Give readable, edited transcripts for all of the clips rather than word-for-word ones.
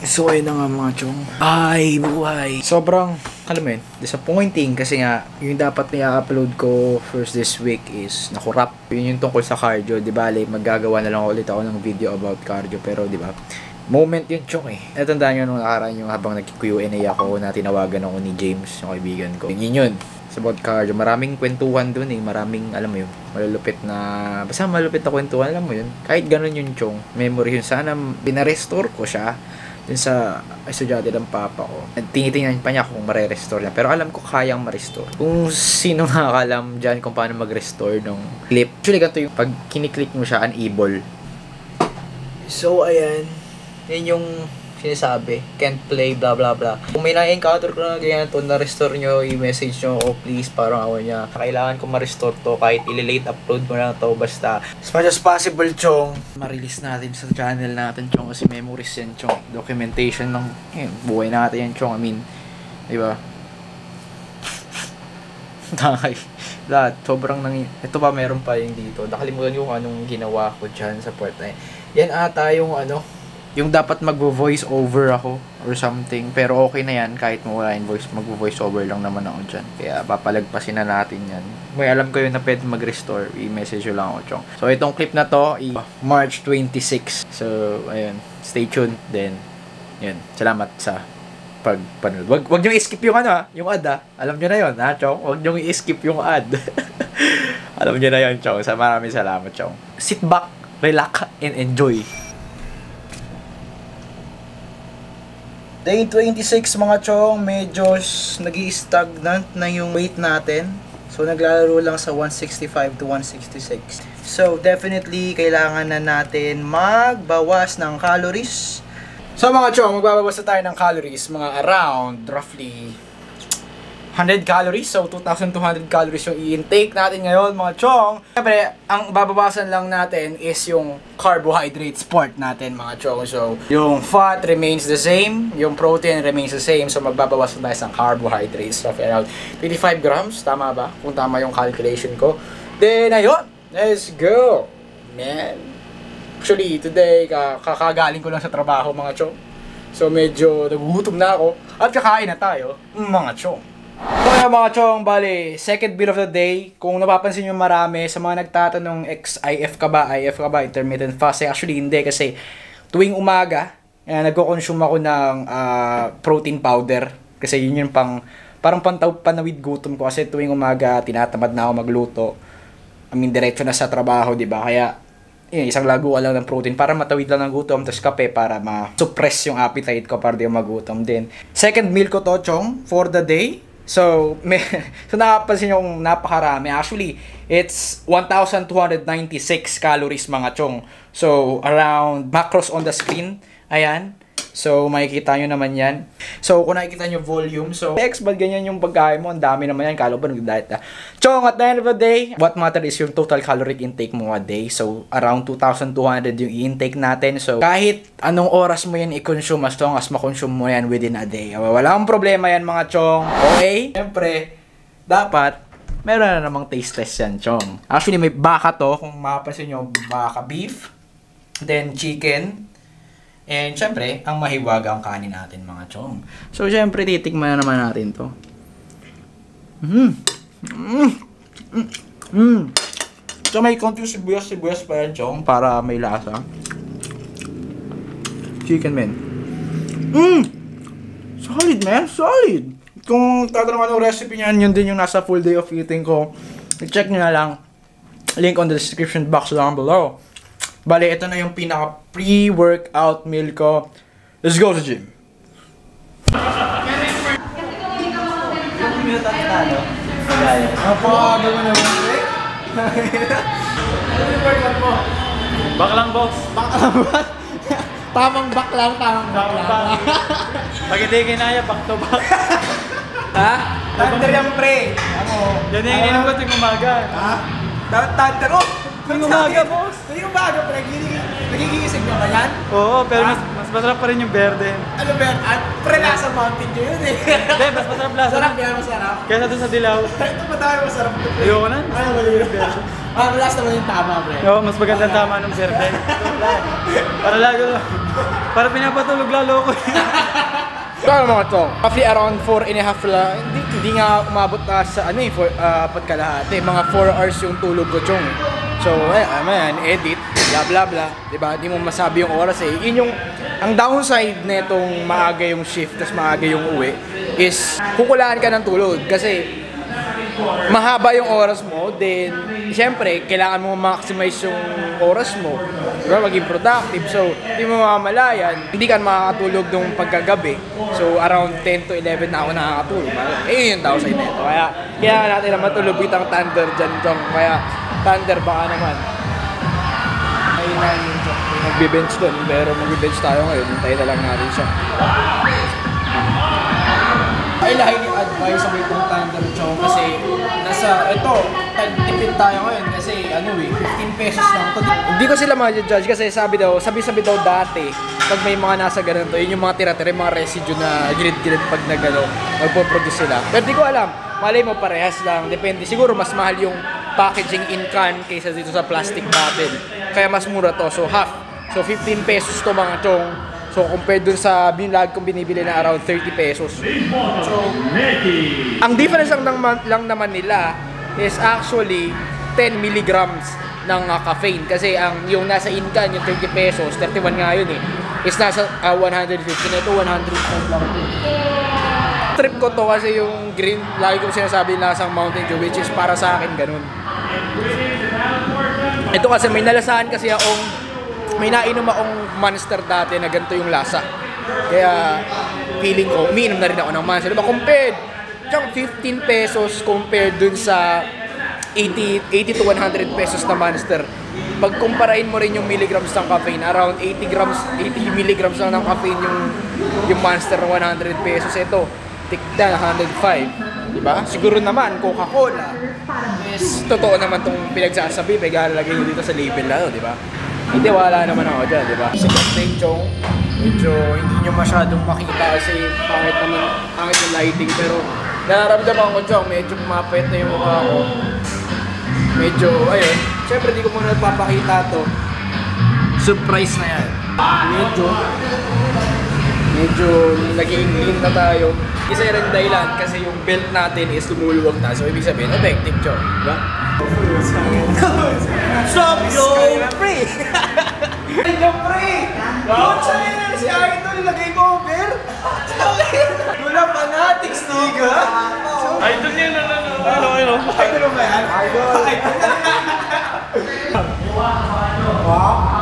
So ayun na nga mga chong. Ay, buhay. Sobrang, alam mo yun, disappointing kasi nga, yung dapat na-upload ko first this week is nakurap. Yun yung tungkol sa cardio, di ba? Maggagawa na lang ulit ako ng video about cardio, pero di ba? Moment yun chong eh. Natandaan nyo nung nakaraan yung habang nag-Q&A ako na tinawagan ako ni James, yung kaibigan ko. Yun yun. Sa about cardio, maraming kwentuhan dun eh, maraming, alam mo yun, malulupit na, basta malulupit na kwentuhan, alam mo yun, kahit ganun yun chong, memory yun, sana binarestore ko siya, dun sa estudyante ng papa ko. Tinitingnan pa niya kung mare-restore niya, pero alam ko kayang ma-restore. Kung sino nakakalam dyan kung paano mag-restore ng clip, actually ganito yung pag kiniklik mo siya, unable. So ayan, yun yung sinasabi, can't play, blah blah blah. Kung may na-encounter ko na ganyan to, na-restore nyo, i-message nyo ako please, parang ako niya. Kailangan ko ma-restore to, kahit i-late upload mo na to, basta as much as possible, chong. Ma-release natin sa channel natin, chong, kasi memories yan, chong. Documentation ng buhay natin yan, chong. I mean, di ba? Lahat, sobrang ito pa meron pa yung dito. Nakalimutan yung anong ginawa ko dyan sa part na yan ata yung yung dapat magvo-voice over ako or something, pero okay na yan kahit mawala yung voice, magvo-voice over lang naman ako dyan, kaya papalagpasin na natin yan. May alam ko yun na pwede mag-restore, i-message nyo lang ako, chong. So itong clip na to, March 26, so ayun, stay tuned, then yun, salamat sa pagpanood. Wag nyo i-skip yung yung ad alam nyo na yun chong, wag nyo i-skip yung ad. Alam nyo na yun, chong. Maraming salamat, chong. Sit back, relax, and enjoy. Day 26 mga chong, medyo nag-i-stagnant na yung weight natin. So naglalaro lang sa 165 to 166. So definitely kailangan na natin magbawas ng calories. So mga chong, magbabawas na tayo ng calories, mga around roughly 100 calories. So 2,200 calories yung i-intake natin ngayon mga chong. Siyempre, ang babawasan lang natin is yung carbohydrates part natin mga chong. So yung fat remains the same, yung protein remains the same. So magbabawasan tayo ng carbohydrates of around 25 grams. Tama ba? Kung tama yung calculation ko. Then ayun, let's go, man. Actually, today, kakagaling ko lang sa trabaho mga chong. So medyo nagugutom na ako at kakain na tayo mga chong. So yun mga chong, bali, second meal of the day. Kung napapansin nyo marami sa mga nagtatanong, IF ka ba, intermittent fasting. Actually hindi, kasi tuwing umaga, nagko-consume ako ng protein powder. Kasi yun yung parang panawid gutom ko. Kasi tuwing umaga, tinatamad na ako magluto. I mean, diretso na sa trabaho, diba? Kaya, isang laguan lang ng protein para matawid lang ng gutom, tapos kape para ma-suppress yung appetite ko para di magutom din. Second meal ko to, chong, for the day. So nakapansin nyo kung napakarami. Actually, it's 1,296 calories mga chong. So, around macros on the screen. Ayan. So, makikita nyo naman yan. So, kung nakikita nyo volume. So, ba't ganyan yung pagkain mo? Ang dami naman yan. Kala ba nag-diet na? Chong, at the end of the day, what matter is yung total caloric intake mo a day. So, around 2,200 yung i-intake natin. So, kahit anong oras mo yan i-consume, as long as ma-consume mo yan within a day. Walang problema yan mga chong. Okay? Siyempre, dapat meron na namang taste test yan, chong. Actually, may baka to. Kung mapapansin nyo, baka beef. Then, chicken. And syempre, ang mahiwaga ang kanin natin mga chong. So syempre, titikman na naman natin to. So may konti sibuyas pa yan chong para may lasa. Chicken man. Solid man, solid. Kung tatanungan ng recipe niyan, yun din yung nasa full day of eating ko. I-check nyo na lang. Link on the description box down below. Bale, ito na yung pinaka pre-workout meal ko. Let's go to gym. Napakaga mo naman, eh. Ano yung workout mo? Back lang, boss. Back lang ba? Tamang back lang. Pag hindi kinaya, back to back. Ha? Thunder yung pre. Yan yung ininom ko tuwing umaga. Ha? Thunder, oh! Tuwing umaga, boss. Tuwing umaga, nagigising na ba yan? Oo, pero mas masarap pa rin yung verde. Ano ba yan? Pre, nasa Mountain Dew yun eh. Hindi, mas masarap lasa. Masarap yan, masarap. Kaya doon sa dilaw. Ito pa tayo masarap. Ayoko na. Ano ba yun? Last naman yung tama, pre. Oo, mas magandang tama ng berde. Para lalo, para pinapatulog lalo ko. Kaya mga to, roughly around 4.5 lang, hindi nga umabot na sa ano eh, 4 kalahati. Mga 4 hours yung tulog ko, chong. So, edit, bla bla bla, diba? Hindi mo masabi yung oras eh. Yun yung, ang downside netong maaga yung shift, tas maaga yung uwi, is kukulaan ka ng tulog. Kasi, mahaba yung oras mo, then, siyempre, kailangan mo ma-maximize yung oras mo. Diba? Maging productive. So, hindi mo mamalayan, hindi ka makakatulog nung pagkagabi. So, around 10 to 11 na ako nakakatulog. Yun yung downside nito. Kaya, kailangan natin na matulog bitang Thunder dyan, Chong. Kaya, Thunder baka naman. Ayun na yun, Chong. Magbe-bench doon, pero magbe-bench tayo ngayon. Hintayin na lang natin siya. I highly advise sa may itong Thunder, Chong, kasi ito, tipid tayo ngayon kasi 15 pesos lang ito. Hindi ko sila ma-judge kasi sabi daw dati, pag may mga nasa ganito, yun yung mga tira-tira, mga residue na gilid-gilid pag nagpo-produce sila. Pero di ko alam, malay mo parehas lang, depende. Siguro mas mahal yung packaging in can kaysa dito sa plastic bottle. Kaya mas mura to, so half. So 15 pesos to mga Chong. So compared dun sa binlag kong binibili na around 30 pesos. So, ang difference lang naman nila is actually 10 milligrams ng caffeine. Kasi yung nasa in-can, yung 30 pesos, 31 nga yun is nasa 150 na ito, 100 lang. Trip ko to kasi yung green, lagi ko sinasabi lasang Mountain Dew, which is para sa akin ganun. Ito kasi may nalasahan kasi may nainom akong Monster dati na ganito yung lasa. Kaya feeling ko, umiinom na rin ako ng Monster. Diba compared, yung 15 pesos compared dun sa 80 to 100 pesos na Monster. Pag kumparain mo rin yung milligrams ng caffeine, around 80 milligrams lang ng caffeine yung Monster na 100 pesos. Ito, tikda 105. Diba? Siguro naman, Coca-Cola is totoo naman tong pinagsasabi. Pag-alalagay nyo dito sa label na to, diba? Hindi, wala naman ako dyan, di ba? Second day, Chong, medyo hindi nyo masyadong makita kasi pangit yung lighting. Pero nararamdaman ko, Chong, medyo pumapayat na yung mukha ko. Medyo, ayun, syempre di ko muna nagpapakita to. Surprise na yan. Medyo naging lean na tayo. Isa rin dahilan kasi yung belt natin is lumuluwag na. So, ibig sabihin, effective, Chong, di ba? Stop, yo! Free! Yo, free! Don't say na si Idol, lagay ko over! Wala fanatics, niga! Idol yan, ano? Idol ba yan? Idol! Wow!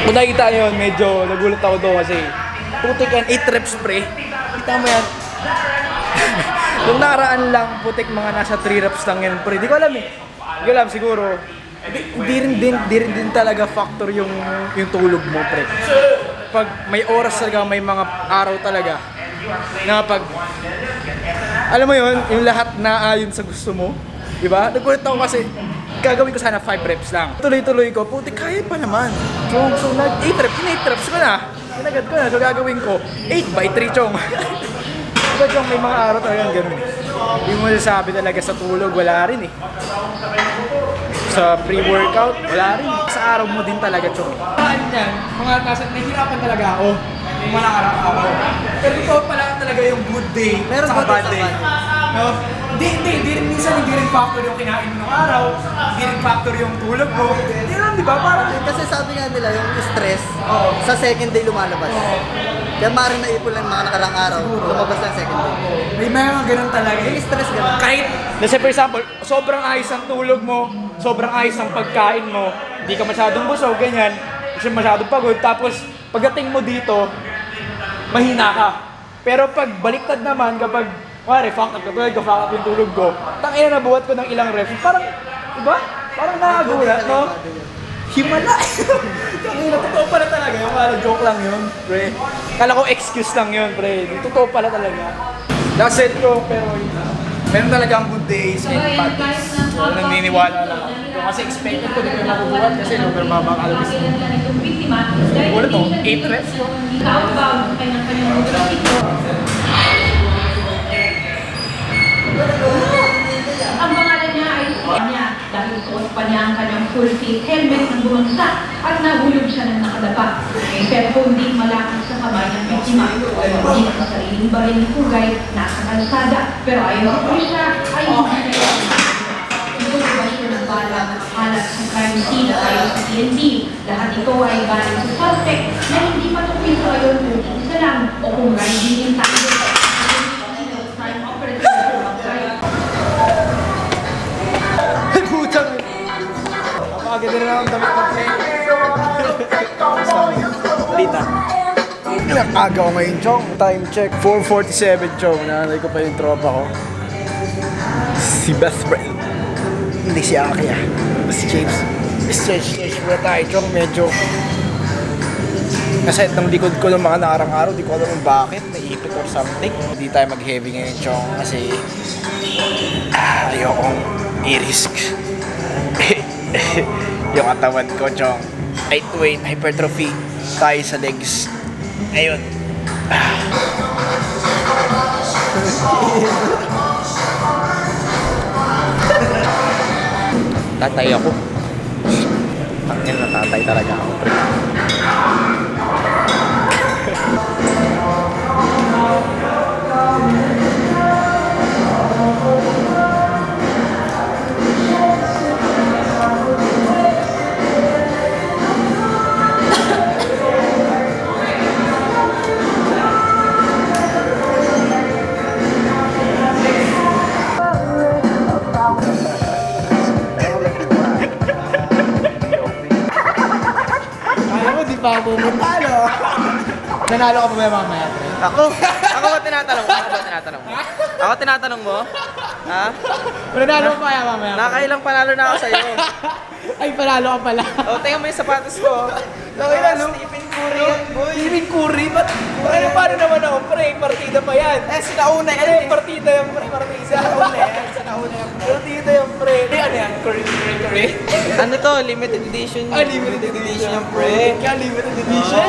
Kung nakita nyo yun, medyo nagulat ako doon kasi putik yan, 8 reps pre. Kita mo yan. Nung nakaraan lang, putik mga nasa 3 reps lang yan pre. Di ko alam eh. Di ko alam siguro. Di rin din talaga factor yung tulog mo pre. Pag may oras talaga, may mga araw talaga na pag alam mo yun, yung lahat na ayon sa gusto mo. Diba? Nagulat ako kasi gagawin ko sana 5 reps lang. Tuloy-tuloy ko, puti kaya pa naman. So 8 reps ko na. Pinagad ko na. So gagawin ko 8 by 3, Chong. Diba, Chong, may mga araw talagang ganun eh. Hindi mo nasasabi talaga sa tulog, wala rin eh. Sa pre-workout, wala rin. Sa araw mo din talaga, Chong. Nahihirapan talaga ako. Yung mga araw. Pero ito pala talaga yung good day. Meron ba bad day. No? Hindi rin minsan hindi rin factor yung kinain mo ng araw, hindi rin factor yung tulog mo. Hindi lang, di ba? Parang Kasi sabi nga nila, yung stress, sa second day lumalabas. Kaya maaaring naipon lang mga nakarang araw, lumabas lang second day. May mga ganun talaga. May stress ganun. Kahit, let's say for example, sobrang ayos ang tulog mo, sobrang ayos ang pagkain mo, hindi ka masyadong busog, ganyan, kasi masyadong pagod, tapos pagdating mo dito, mahina ka. Pero pag baliktad naman, kapag, wari, fuck up yung tulog ko, tangina na buhat ko ng ilang reps, parang, diba? Parang nakagulat, no? Himala! Tangina, totoo pala talaga yung joke lang yun, pre. Kala ko excuse lang yun, pre. Totoo pala talaga. That's it ko, pero meron talagang good days and bad days. So, naniniwala lang ako. Kasi expected ko din yung mabubuhat kasi super mabang alabis mo. Wala to, 8 reps yun. Ang pangalan niya ay niya dahil suot pa niya ang kanyang full face helmet ng bumagsak at nahulog siya ng nakadapa. May cellphone din malapit sa kamay ng biktima. Hindi sa sariling baril ni Pugay nasa kalsada. Pero ayon sa pulisya ay hindi siya ito basyo ng bala na nakalat sa crime scene at ayon sa PNP. Lahat ito ay galing sa suspect na hindi patukil sa ayon kung isa lang o kung riding in tandem. Crime operative Napakaganda na ang damit ng play. Balita. Pinag-aga ko ngayon, Chong. Time check, 4:47, Chong. Nanay ko pa yung tropa ko. Si best friend. Hindi si Aki, ah. Si James. Stretch muna tayo, Chong. Medyo naset ng likod ko ng mga nakarang araw. Di ko alam kung bakit. Naipit or something. Hindi tayo mag-heavy ngayon, Chong. Kasi ayokong i-risk yung katawan ko, Chong. Height to weight, hypertrophy tayo sa legs. Ayun. Tatay ako. Tangin na tatay talaga ako, pre. Nanalo ka pa ba mamaya, pre? Ako ba tinatanong mo? Ako tinatanong mo? Ha? Nanalo ka pa mamaya. Nakailang panalo na ako sa'yo. Ay, panalo ka pala. O, tingnan mo yung sapatos ko. Nakilalo? Stephen Curry yan, boy. Stephen Curry? Ba't? Paano naman ako, pre? Partida pa yan. Sinauna yan. Ano yung partida yung pre? Partida. Sinauna yan. Partida yung pre. Ano yan? Curry? Ano to? Limited edition. Limited edition yung pre. Kaya limited edition?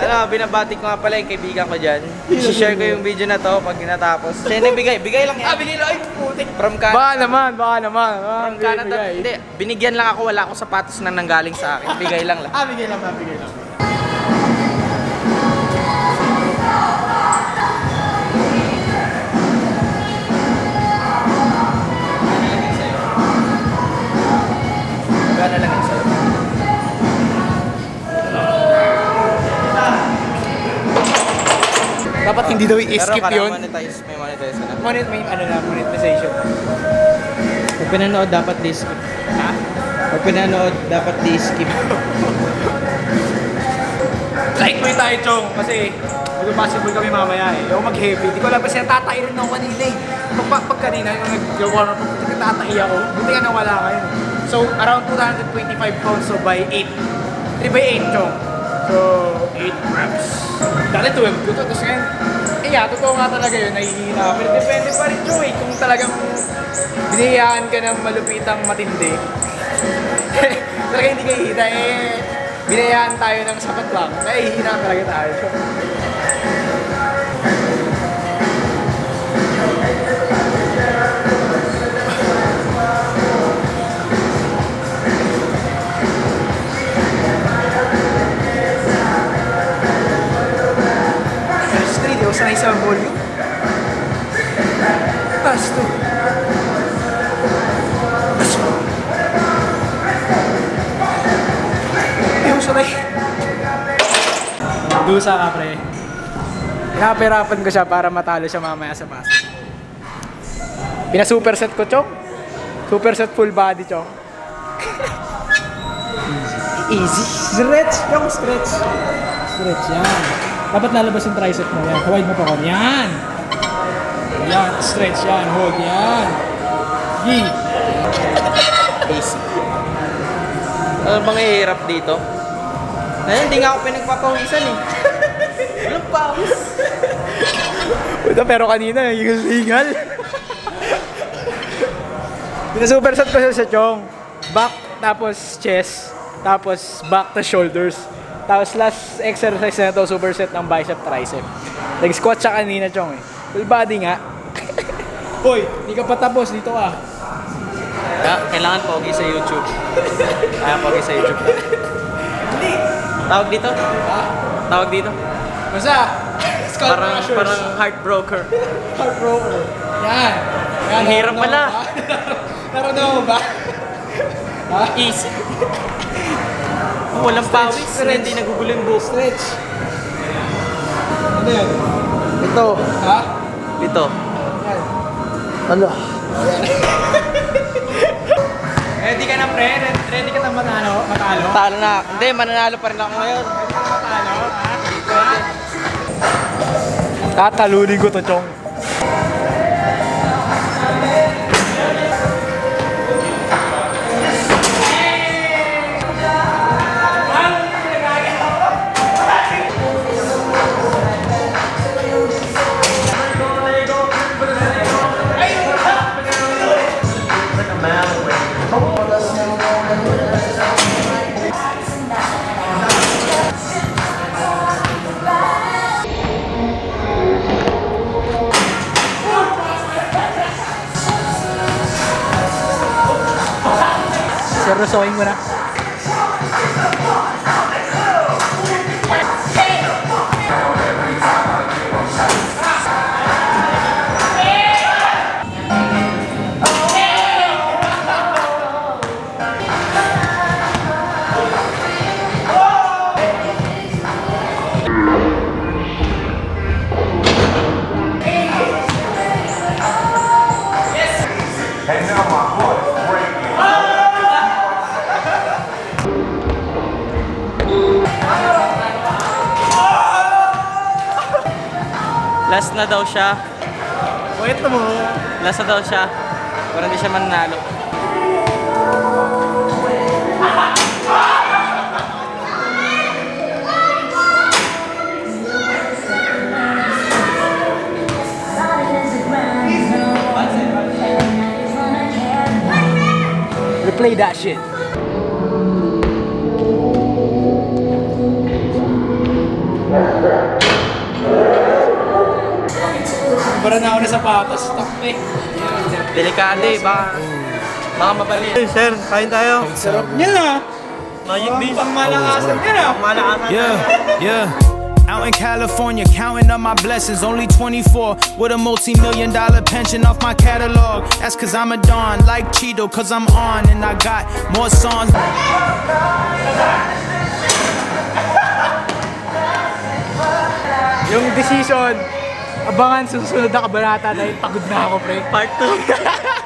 Ano, binabati ko nga pala yung kaibigan ko dyan. I-share ko yung video na to pag natapos. Siya nagbigay. Bigay lang yan. Bigay lang. Ay, putik. From Canada. Baka naman. From Canada. Hindi, binigyan lang ako. Wala akong sapatos na nanggaling sa akin. Bigay lang. Bigay lang. Gana lang yung sa'yo. Dapat hindi daw i-skip yun. May monetize na. Monetization. Pag pinanood, dapat di-skip. Ha? Pag pinanood, dapat di-skip. Lightweight tayo, Chong, kasi mag-basketball kami mamaya eh. Ako mag-heavy. Di ko alam kasi natatay rin ako kanina eh. Pag kanina, yung nag-warm up, natatay ako. Buti ka nawala kayo. So, around 225 pounds, so by 8. 3 by 8, Chong. So, 8 reps. Dati 12 ko to, tapos ngayon, totoo nga talaga yun, nahihina. Pero depende pa rin, Chong, eh. Kung talagang binihiyaan ka ng malupitang matindi, talaga hindi ka hihita eh. Binayaan tayo ng sapat lang, nahihina talaga tayo. Street, yung sanay sa volume. Pasto. Yung sanay. Dusa ka, pre. Pinapahirapan ko siya para matalo siya mamaya sa basket. Pina-superset ko, Chong. Superset full body, Chong. Easy. Stretch, Chong, stretch. Stretch, yan. Dapat lalabas yung tricep mo, yan. Wide mo pa ko. Yan. Yan, stretch, yan. Hold, yan. Yee. Easy. Ano bang ihirap dito? Hindi nga ako pinagpapawisan eh. Walang pawis. Pero kanina, hingal-hingal. Pina-superset ko siya sa Chong. Back, tapos chest, tapos back to shoulders. Tapos last exercise na ito, superset ng bicep tricep. Nag-squat siya kanina, Chong eh. Full body nga. Hoy, hindi ka pa tapos, dito ka. Kailangan pogi sa YouTube. Kaya pogi sa YouTube. Tawag dito? Tawag dito? Basta, skull crushers. Parang heartbroker. Heartbroker. Yan. Yan. Ang hirap pala. Naroon mo ba? Easy. Walang pawis. Hindi nagugulo yung buhok. Stretch. Ano yan? Ito. Ha? Dito. Yan. Ano? Ready ka na, pre? Ready ka na matalo? Talo na. Hindi, mananalo pa rin ako ngayon. Matalo? Ha? Tatalunin ko to, Chong. Seryosohin mo na. Last na daw siya. Wait na mo. Last na daw siya. Para hindi siya mananalo. Replay that shit. Para na ako na sapatos. Stop eh. Delikado eh. Baka mabali. Hey, sir, kain tayo. Sarap niya na. Pang malakasan niya na. Yeah. Out in California, counting up my blessings. Only 24 with a multi-million-dollar pension off my catalog. That's cause I'm a Don, like Cheeto, cause I'm on. And I got more songs. Yung decision, abangan susunod na kabanata dahil pagod na ako, pre. Part 2.